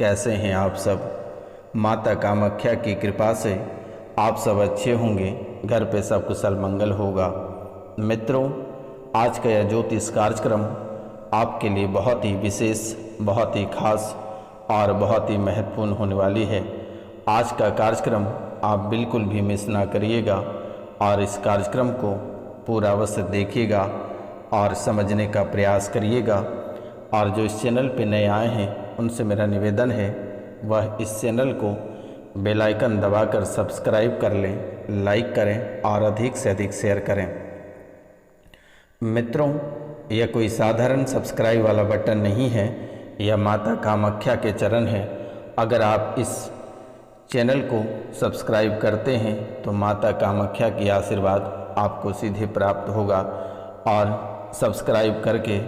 कैसे हैं आप सब। माता कामाख्या की कृपा से आप सब अच्छे होंगे, घर पे सब कुशल मंगल होगा। मित्रों, आज का यह ज्योतिष कार्यक्रम आपके लिए बहुत ही विशेष, बहुत ही खास और बहुत ही महत्वपूर्ण होने वाली है। आज का कार्यक्रम आप बिल्कुल भी मिस ना करिएगा और इस कार्यक्रम को पूरा अवश्य देखिएगा और समझने का प्रयास करिएगा। और जो इस चैनल पे नए आए हैं उनसे मेरा निवेदन है वह इस चैनल को बेल आइकन दबाकर सब्सक्राइब कर लें, लाइक करें और अधिक से अधिक शेयर करें। मित्रों, यह कोई साधारण सब्सक्राइब वाला बटन नहीं है, यह माता कामाख्या के चरण है। अगर आप इस चैनल को सब्सक्राइब करते हैं तो माता कामाख्या की आशीर्वाद आपको सीधे प्राप्त होगा और सब्सक्राइब करके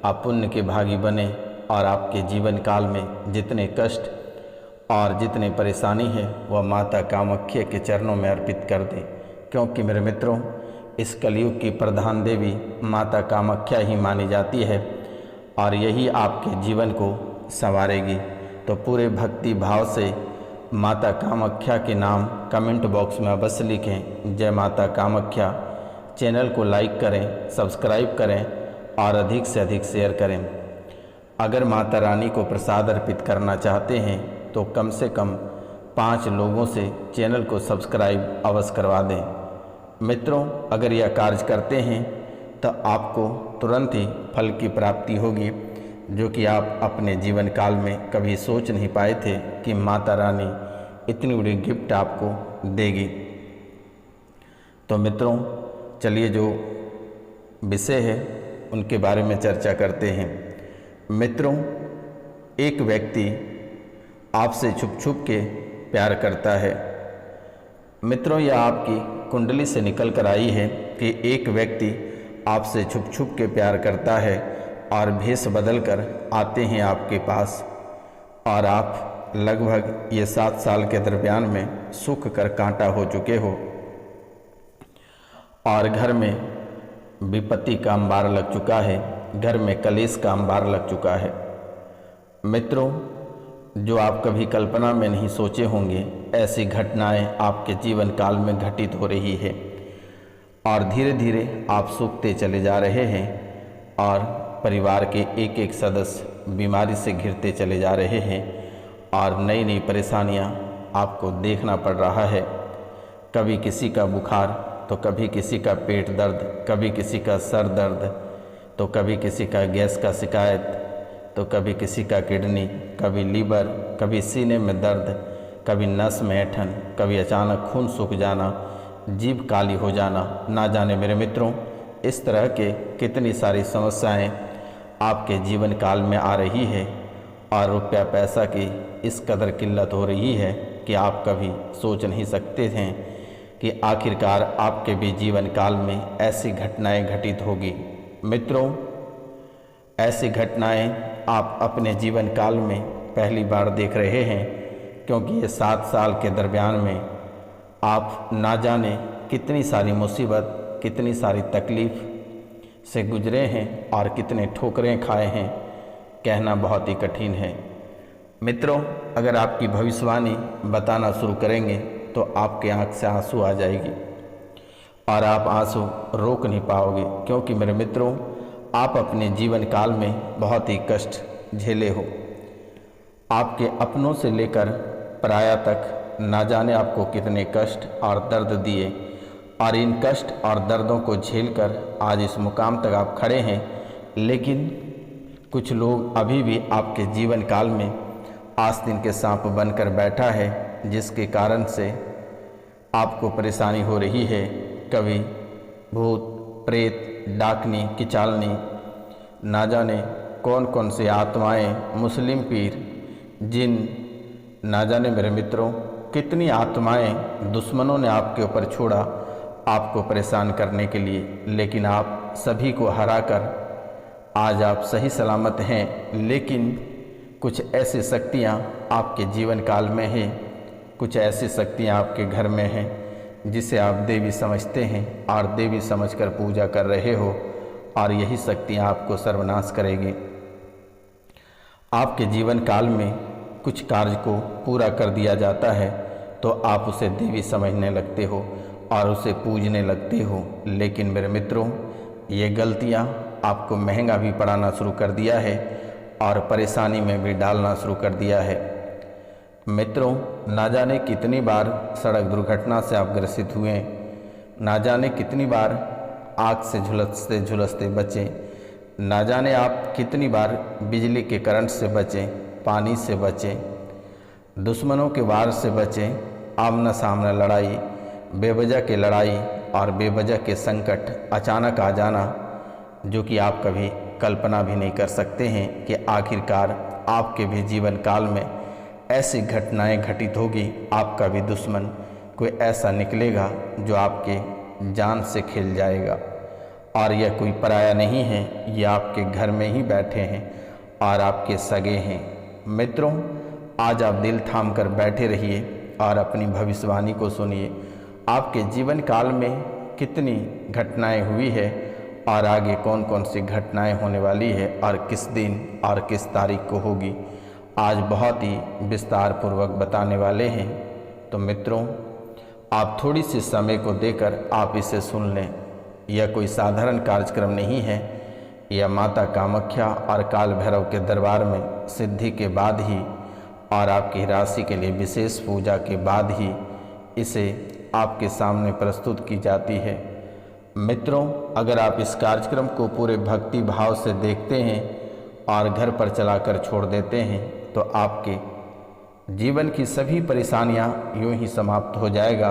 आप पुण्य के भागी बने और आपके जीवन काल में जितने कष्ट और जितने परेशानी है वह माता कामाख्या के चरणों में अर्पित कर दें। क्योंकि मेरे मित्रों, इस कलयुग की प्रधान देवी माता कामाख्या ही मानी जाती है और यही आपके जीवन को संवारेगी। तो पूरे भक्ति भाव से माता कामाख्या के नाम कमेंट बॉक्स में अवश्य लिखें, जय माता कामाख्या। चैनल को लाइक करें, सब्सक्राइब करें और अधिक से अधिक शेयर करें। अगर माता रानी को प्रसाद अर्पित करना चाहते हैं तो कम से कम 5 लोगों से चैनल को सब्सक्राइब अवश्य करवा दें। मित्रों, अगर यह कार्य करते हैं तो आपको तुरंत ही फल की प्राप्ति होगी, जो कि आप अपने जीवन काल में कभी सोच नहीं पाए थे कि माता रानी इतनी बड़ी गिफ्ट आपको देगी। तो मित्रों, चलिए जो विषय है उनके बारे में चर्चा करते हैं। मित्रों, एक व्यक्ति आपसे छुप छुप के प्यार करता है। मित्रों, यह आपकी कुंडली से निकल कर आई है कि एक व्यक्ति आपसे छुप छुप के प्यार करता है और भेष बदल कर आते हैं आपके पास और आप लगभग ये 7 साल के दरमियान में सूख कर कांटा हो चुके हो और घर में विपत्ति का अंबार लग चुका है, घर में कलेश का अंबार लग चुका है। मित्रों, जो आप कभी कल्पना में नहीं सोचे होंगे ऐसी घटनाएं आपके जीवन काल में घटित हो रही है और धीरे धीरे आप सूखते चले जा रहे हैं और परिवार के एक एक सदस्य बीमारी से घिरते चले जा रहे हैं और नई नई परेशानियां आपको देखना पड़ रहा है। कभी किसी का बुखार तो कभी किसी का पेट दर्द, कभी किसी का सर दर्द तो कभी किसी का गैस का शिकायत, तो कभी किसी का किडनी, कभी लीवर, कभी सीने में दर्द, कभी नस में ऐंठन, कभी अचानक खून सूख जाना, जीभ काली हो जाना। ना जाने मेरे मित्रों, इस तरह के कितनी सारी समस्याएं आपके जीवन काल में आ रही है और रुपया पैसा की इस कदर किल्लत हो रही है कि आप कभी सोच नहीं सकते हैं कि आखिरकार आपके भी जीवन काल में ऐसी घटनाएं घटित होगी। मित्रों, ऐसी घटनाएं आप अपने जीवन काल में पहली बार देख रहे हैं, क्योंकि ये 7 साल के दरमियान में आप ना जाने कितनी सारी मुसीबत, कितनी सारी तकलीफ़ से गुजरे हैं और कितने ठोकरें खाए हैं, कहना बहुत ही कठिन है। मित्रों, अगर आपकी भविष्यवाणी बताना शुरू करेंगे तो आपके आँख से आंसू आ जाएगी और आप आंसू रोक नहीं पाओगे, क्योंकि मेरे मित्रों, आप अपने जीवन काल में बहुत ही कष्ट झेले हो। आपके अपनों से लेकर पराया तक ना जाने आपको कितने कष्ट और दर्द दिए और इन कष्ट और दर्दों को झेलकर आज इस मुकाम तक आप खड़े हैं। लेकिन कुछ लोग अभी भी आपके जीवन काल में आस्तीन के सांप बनकर बैठा है, जिसके कारण से आपको परेशानी हो रही है। कभी भूत प्रेत, डाकनी, किचालनी, ना जाने कौन कौन सी आत्माएं, मुस्लिम पीर, जिन, ना जाने मेरे मित्रों कितनी आत्माएं दुश्मनों ने आपके ऊपर छोड़ा आपको परेशान करने के लिए। लेकिन आप सभी को हराकर आज आप सही सलामत हैं। लेकिन कुछ ऐसी शक्तियां आपके जीवन काल में हैं, कुछ ऐसी शक्तियां आपके घर में हैं जिसे आप देवी समझते हैं और देवी समझकर पूजा कर रहे हो और यही शक्तियां आपको सर्वनाश करेगी। आपके जीवन काल में कुछ कार्य को पूरा कर दिया जाता है तो आप उसे देवी समझने लगते हो और उसे पूजने लगते हो। लेकिन मेरे मित्रों, ये गलतियाँ आपको महंगा भी पड़ाना शुरू कर दिया है और परेशानी में भी डालना शुरू कर दिया है। मित्रों, ना जाने कितनी बार सड़क दुर्घटना से आप ग्रसित हुए, ना जाने कितनी बार आग से झुलसते झुलसते बचे, ना जाने आप कितनी बार बिजली के करंट से बचे, पानी से बचे, दुश्मनों के वार से बचे, आमना सामना लड़ाई, बेवजह की लड़ाई और बेवजह के संकट अचानक आ जाना, जो कि आप कभी कल्पना भी नहीं कर सकते हैं कि आखिरकार आपके भी जीवन काल में ऐसी घटनाएं घटित होगी। आपका भी दुश्मन कोई ऐसा निकलेगा जो आपके जान से खेल जाएगा, और यह कोई पराया नहीं है, ये आपके घर में ही बैठे हैं और आपके सगे हैं। मित्रों, आज आप दिल थाम कर बैठे रहिए और अपनी भविष्यवाणी को सुनिए। आपके जीवन काल में कितनी घटनाएं हुई है और आगे कौन कौन सी घटनाएं होने वाली है और किस दिन और किस तारीख को होगी, आज बहुत ही विस्तार पूर्वक बताने वाले हैं। तो मित्रों, आप थोड़ी सी समय को देकर आप इसे सुन लें। यह कोई साधारण कार्यक्रम नहीं है, यह माता कामाख्या और काल भैरव के दरबार में सिद्धि के बाद ही और आपकी राशि के लिए विशेष पूजा के बाद ही इसे आपके सामने प्रस्तुत की जाती है। मित्रों, अगर आप इस कार्यक्रम को पूरे भक्ति भाव से देखते हैं और घर पर चलाकर छोड़ देते हैं तो आपके जीवन की सभी परेशानियां यूं ही समाप्त हो जाएगा।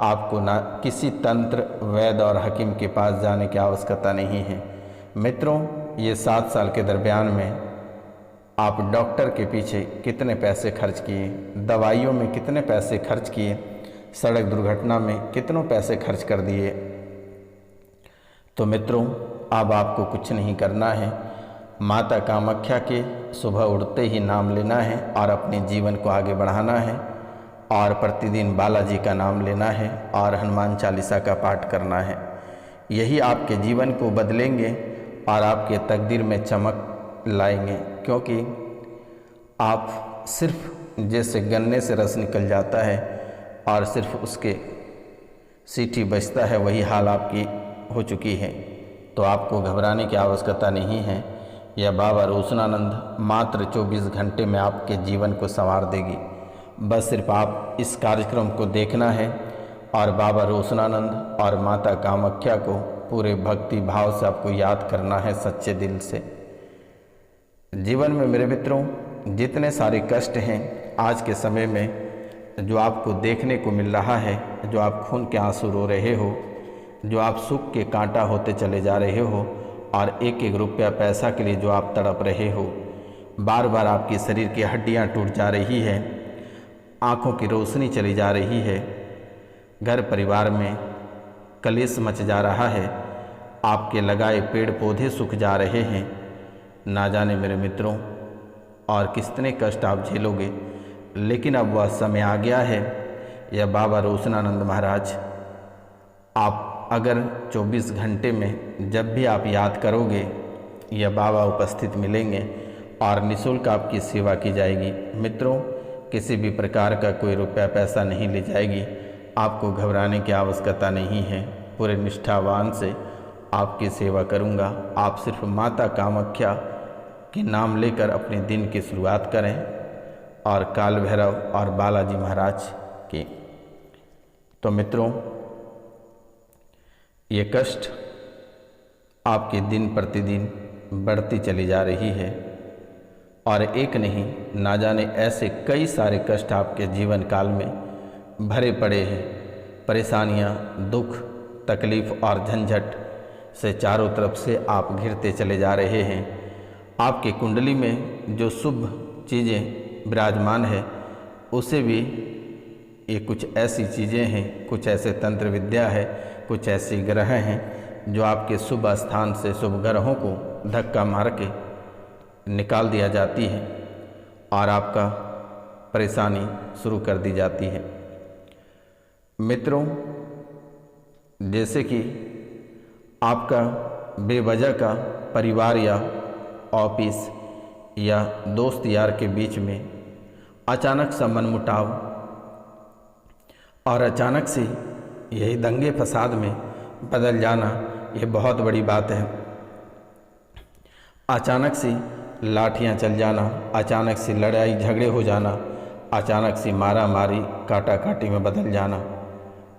आपको ना किसी तंत्र, वैद्य और हकीम के पास जाने की आवश्यकता नहीं है। मित्रों, ये 7 साल के दरमियान में आप डॉक्टर के पीछे कितने पैसे खर्च किए, दवाइयों में कितने पैसे खर्च किए, सड़क दुर्घटना में कितनों पैसे खर्च कर दिए। तो मित्रों, अब आपको कुछ नहीं करना है, माता कामाख्या के सुबह उठते ही नाम लेना है और अपने जीवन को आगे बढ़ाना है और प्रतिदिन बालाजी का नाम लेना है और हनुमान चालीसा का पाठ करना है। यही आपके जीवन को बदलेंगे और आपके तकदीर में चमक लाएंगे, क्योंकि आप सिर्फ जैसे गन्ने से रस निकल जाता है और सिर्फ उसके सीटी बजता है, वही हाल आपकी हो चुकी है। तो आपको घबराने की आवश्यकता नहीं है। यह बाबा रोशनानंद मात्र 24 घंटे में आपके जीवन को संवार देगी। बस सिर्फ आप इस कार्यक्रम को देखना है और बाबा रोशनानंद और माता कामाख्या को पूरे भक्ति भाव से आपको याद करना है सच्चे दिल से। जीवन में मेरे मित्रों, जितने सारे कष्ट हैं आज के समय में जो आपको देखने को मिल रहा है, जो आप खून के आंसू रो रहे हो, जो आप सुख के कांटा होते चले जा रहे हो और एक एक रुपया पैसा के लिए जो आप तड़प रहे हो, बार बार आपके शरीर की हड्डियां टूट जा रही है, आँखों की रोशनी चली जा रही है, घर परिवार में कलेश मच जा रहा है, आपके लगाए पेड़ पौधे सूख जा रहे हैं, ना जाने मेरे मित्रों और कितने कष्ट आप झेलोगे। लेकिन अब वह समय आ गया है। यह बाबा रोशनानंद महाराज, आप अगर 24 घंटे में जब भी आप याद करोगे, यह बाबा उपस्थित मिलेंगे और निःशुल्क आपकी सेवा की जाएगी। मित्रों, किसी भी प्रकार का कोई रुपया पैसा नहीं ले जाएगी। आपको घबराने की आवश्यकता नहीं है। पूरे निष्ठावान से आपकी सेवा करूंगा। आप सिर्फ माता कामाख्या के नाम लेकर अपने दिन की शुरुआत करें और काल भैरव और बालाजी महाराज की। तो मित्रों, ये कष्ट आपके दिन प्रतिदिन बढ़ती चली जा रही है और एक नहीं, ना जाने ऐसे कई सारे कष्ट आपके जीवन काल में भरे पड़े हैं। परेशानियां, दुख, तकलीफ और झंझट से चारों तरफ से आप घिरते चले जा रहे हैं। आपकी कुंडली में जो शुभ चीज़ें विराजमान है, उसे भी ये कुछ ऐसी चीज़ें हैं, कुछ ऐसे तंत्र विद्या है, कुछ ऐसे ग्रह हैं जो आपके शुभ स्थान से शुभ ग्रहों को धक्का मार के निकाल दिया जाती है और आपका परेशानी शुरू कर दी जाती है। मित्रों, जैसे कि आपका बेवजह का परिवार या ऑफिस या दोस्त यार के बीच में अचानक सा मनमुटाव और अचानक से यही दंगे फसाद में बदल जाना, ये बहुत बड़ी बात है। अचानक से लाठियां चल जाना, अचानक से लड़ाई झगड़े हो जाना, अचानक से मारा मारी काटा काटी में बदल जाना।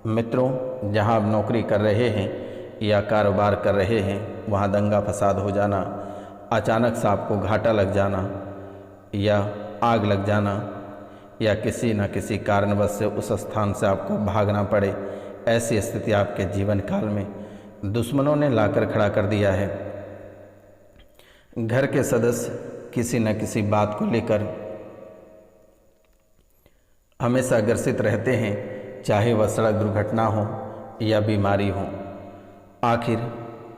मित्रों, जहां आप नौकरी कर रहे हैं या कारोबार कर रहे हैं वहां दंगा फसाद हो जाना, अचानक से आपको घाटा लग जाना या आग लग जाना या किसी न किसी कारणवश से उस स्थान से आपको भागना पड़े, ऐसी स्थिति आपके जीवन काल में दुश्मनों ने लाकर खड़ा कर दिया है। घर के सदस्य किसी न किसी बात को लेकर हमेशा ग्रसित रहते हैं, चाहे वह सड़क दुर्घटना हो या बीमारी हो। आखिर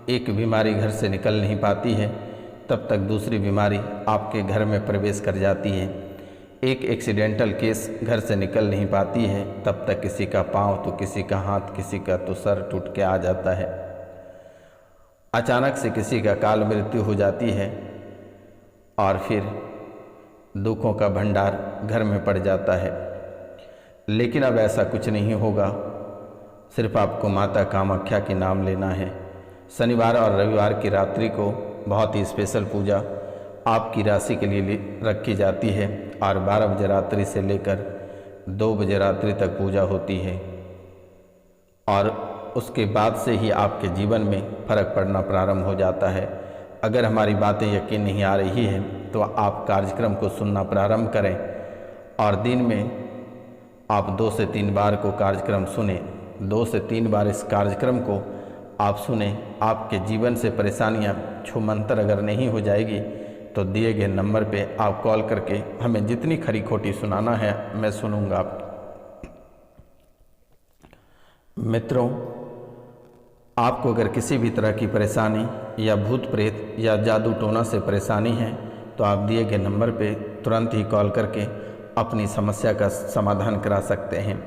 एक बीमारी घर से निकल नहीं पाती है, तब तक दूसरी बीमारी आपके घर में प्रवेश कर जाती है। एक एक्सीडेंटल केस घर से निकल नहीं पाती है, तब तक किसी का पाँव तो किसी का हाथ, किसी का तो सर टूट के आ जाता है। अचानक से किसी का काल मृत्यु हो जाती है और फिर दुखों का भंडार घर में पड़ जाता है। लेकिन अब ऐसा कुछ नहीं होगा, सिर्फ आपको माता कामाख्या के नाम लेना है। शनिवार और रविवार की रात्रि को बहुत ही स्पेशल पूजा आपकी राशि के लिए रखी जाती है और 12 बजे रात्रि से लेकर 2 बजे रात्रि तक पूजा होती है और उसके बाद से ही आपके जीवन में फर्क पड़ना प्रारंभ हो जाता है। अगर हमारी बातें यकीन नहीं आ रही है तो आप कार्यक्रम को सुनना प्रारंभ करें और दिन में आप 2 से 3 बार को कार्यक्रम सुने। 2 से 3 बार इस कार्यक्रम को आप सुने, आपके जीवन से परेशानियां छूमंतर अगर नहीं हो जाएगी तो दिए गए नंबर पे आप कॉल करके हमें जितनी खरी खोटी सुनाना है मैं सुनूंगा। मित्रों, आपको अगर किसी भी तरह की परेशानी या भूत प्रेत या जादू टोना से परेशानी है तो आप दिए गए नंबर पे तुरंत ही कॉल करके अपनी समस्या का समाधान करा सकते हैं।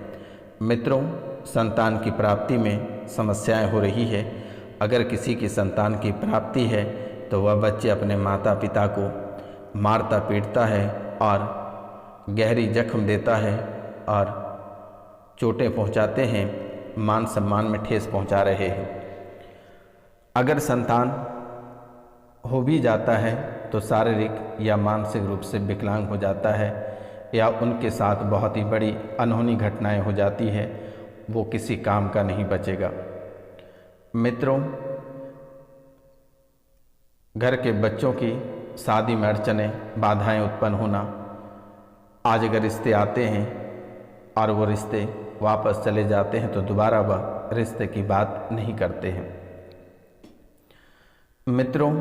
मित्रों, संतान की प्राप्ति में समस्याएं हो रही है। अगर किसी की संतान की प्राप्ति है तो वह बच्चे अपने माता पिता को मारता पीटता है और गहरी जख्म देता है और चोटें पहुंचाते हैं, मान सम्मान में ठेस पहुंचा रहे हैं। अगर संतान हो भी जाता है तो शारीरिक या मानसिक रूप से विकलांग हो जाता है या उनके साथ बहुत ही बड़ी अनहोनी घटनाएं हो जाती है, वो किसी काम का नहीं बचेगा। मित्रों, घर के बच्चों की शादी में अड़चनें, बाधाएं उत्पन्न होना, आज अगर रिश्ते आते हैं और वो रिश्ते वापस चले जाते हैं तो दोबारा वह रिश्ते की बात नहीं करते हैं। मित्रों,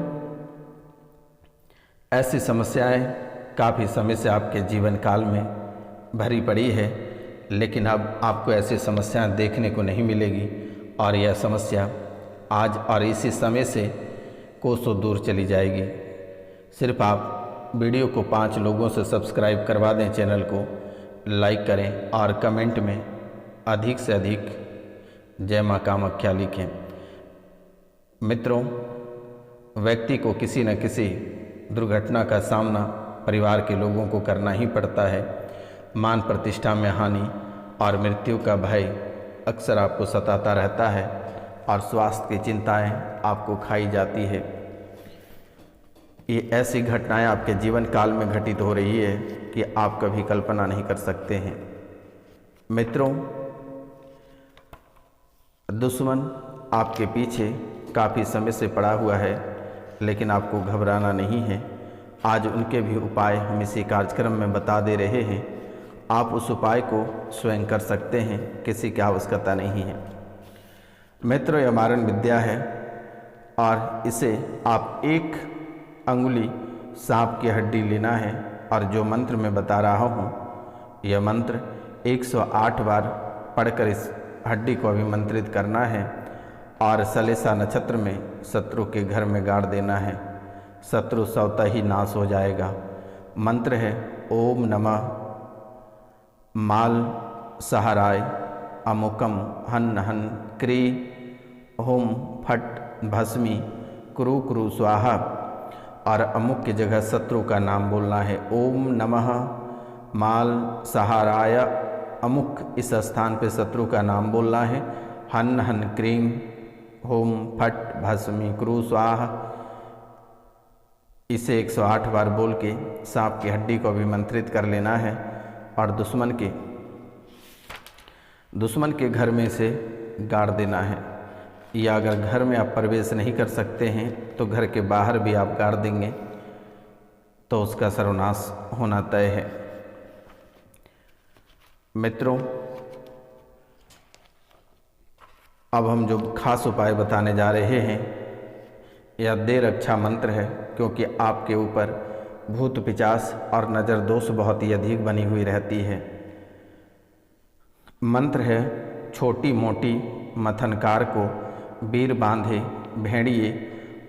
ऐसी समस्याएं काफ़ी समय से आपके जीवन काल में भरी पड़ी है, लेकिन अब आपको ऐसी समस्याएं देखने को नहीं मिलेगी और यह समस्या आज और इसी समय से कोसों दूर चली जाएगी। सिर्फ आप वीडियो को 5 लोगों से सब्सक्राइब करवा दें, चैनल को लाइक करें और कमेंट में अधिक से अधिक जय माँ कामाख्या लिखें। मित्रों, व्यक्ति को किसी न किसी दुर्घटना का सामना परिवार के लोगों को करना ही पड़ता है। मान प्रतिष्ठा में हानि और मृत्यु का भय अक्सर आपको सताता रहता है और स्वास्थ्य की चिंताएं आपको खाई जाती है। ये ऐसी घटनाएं आपके जीवन काल में घटित हो रही है कि आप कभी कल्पना नहीं कर सकते हैं। मित्रों, दुश्मन आपके पीछे काफ़ी समय से पड़ा हुआ है, लेकिन आपको घबराना नहीं है। आज उनके भी उपाय हम इसी कार्यक्रम में बता दे रहे हैं। आप उस उपाय को स्वयं कर सकते हैं, किसी की आवश्यकता नहीं है। मित्रों, यह मारण विद्या है और इसे आप 1 अंगुली सांप की हड्डी लेना है और जो मंत्र मैं बता रहा हूँ, यह मंत्र 108 बार पढ़कर इस हड्डी को अभिमंत्रित करना है और सलेसा नक्षत्र में शत्रु के घर में गाड़ देना है। शत्रु स्वतः ही नाश हो जाएगा। मंत्र है ओम नमः माल सहाराय अमुकम हन हन क्री होम फट भस्मी क्रू क्रू स्वाहा और अमुक की जगह शत्रु का नाम बोलना है। ओम नमः माल सहाराय अमुक, इस स्थान पे शत्रु का नाम बोलना है। हन हन क्रीम होम फट भस्मी क्रू स्वाहा, इसे 108 बार बोल के सांप की हड्डी को अभिमंत्रित कर लेना है और दुश्मन के घर में से गाड़ देना है। या अगर घर में आप प्रवेश नहीं कर सकते हैं तो घर के बाहर भी आप गाड़ देंगे तो उसका सर्वनाश होना तय है। मित्रों, अब हम जो खास उपाय बताने जा रहे हैं यह देह रक्षा मंत्र है, क्योंकि आपके ऊपर भूत पिचास और नज़र दोष बहुत ही अधिक बनी हुई रहती है। मंत्र है, छोटी मोटी मथनकार को बीर बांधे भेड़िए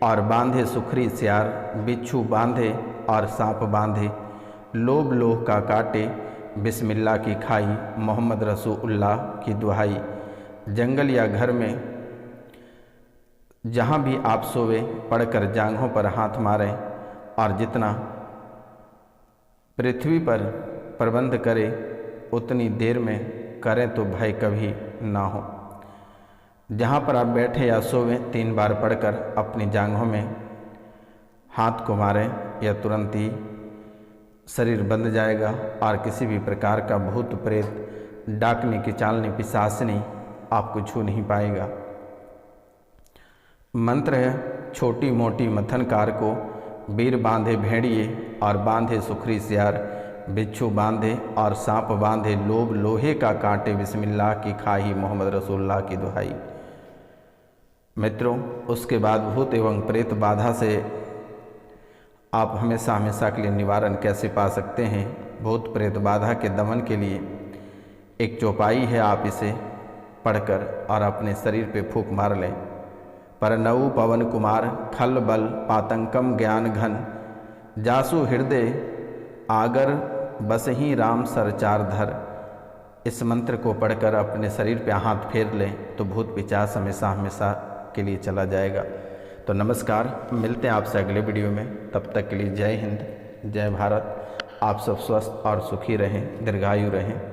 और बांधे सुखरी सियार, बिच्छू बांधे और सांप बांधे, लोभ लोह का काटे, बिस्मिल्लाह की खाई, मोहम्मद रसूलुल्लाह की दुहाई। जंगल या घर में जहाँ भी आप सोवे पड़कर जांघों पर हाथ मारें और जितना पृथ्वी पर प्रबंध करें उतनी देर में करें तो भय कभी ना हो। जहाँ पर आप बैठे या सोवे 3 बार पढ़कर अपनी जांघों में हाथ को मारें या तुरंत ही शरीर बंध जाएगा और किसी भी प्रकार का भूत प्रेत, डाकनी, किचालनी, पिशाचनी आपको छू नहीं पाएगा। मंत्र है, छोटी मोटी मथनकार को बीर बांधे भेड़िए और बांधे सुखरी सियार, बिच्छू बांधे और सांप बांधे, लोभ लोहे का काटे, बिस्मिल्लाह की खाही, मोहम्मद रसूलुल्लाह की दुहाई। मित्रों, उसके बाद भूत एवं प्रेत बाधा से आप हमेशा हमेशा के लिए निवारण कैसे पा सकते हैं? भूत प्रेत बाधा के दमन के लिए एक चौपाई है, आप इसे पढ़कर और अपने शरीर पे फूंक मार लें। परनऊ पवन कुमार खल बल पातंकम ज्ञान घन, जासु हृदय आगर बसही राम सरचार धर। इस मंत्र को पढ़कर अपने शरीर पे हाथ फेर लें तो भूत पिचास हमेशा हमेशा के लिए चला जाएगा। तो नमस्कार, मिलते हैं आपसे अगले वीडियो में। तब तक के लिए जय हिंद, जय भारत। आप सब स्वस्थ और सुखी रहें, दीर्घायु रहें।